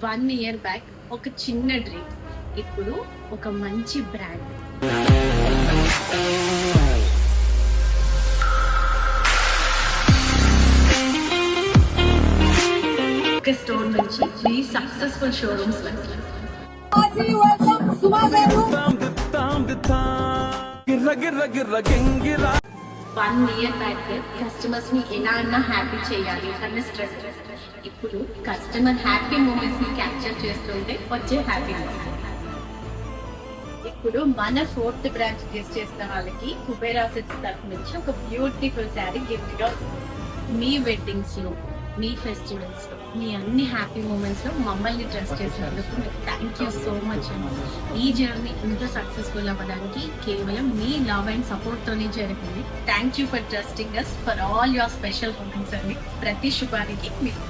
1 year back ఒక చిన్న dream, ఇప్పుడు ఒక మంచి బ్రాండ్. ఒక స్టోర్ నుంచి 3 సక్సెస్ఫుల్ షోరూమ్స్ వరకు. 1 year బ్యాక్ కస్టమర్స్ ని ఎలా అన్నా హ్యాపీ చేయాలి అన్న స్ట్రెస్. ఇప్పుడు కస్టమర్ హ్యాపీ మూమెంట్స్ ని క్యాప్చర్ చేస్తుంటే వచ్చే హ్యాపీనెస్. ఇప్పుడు మన 4th బ్రాంచ్ గెస్ట్ చేసిన వాళ్ళకి కుబేరా సిల్క్స్ తరఫు నుంచి ఒక బ్యూటిఫుల్ శారీ గిఫ్ట్ గా మీ వెడ్డింగ్స్ లో, మీ ఫెస్టివల్స్ లో, మీ అన్ని హ్యాపీ మూమెంట్స్ లో మమ్మల్ని ట్రస్ట్ చేసినందుకు మీకు థ్యాంక్ యూ సో మచ్ అండి. ఈ జర్నీ ఇంత సక్సెస్ఫుల్ అవ్వడానికి కేవలం మీ లవ్ అండ్ సపోర్ట్ తోనే జరిగింది. Thank you for trusting us for all your special moments అండి. ప్రతి శుభానికి మీకు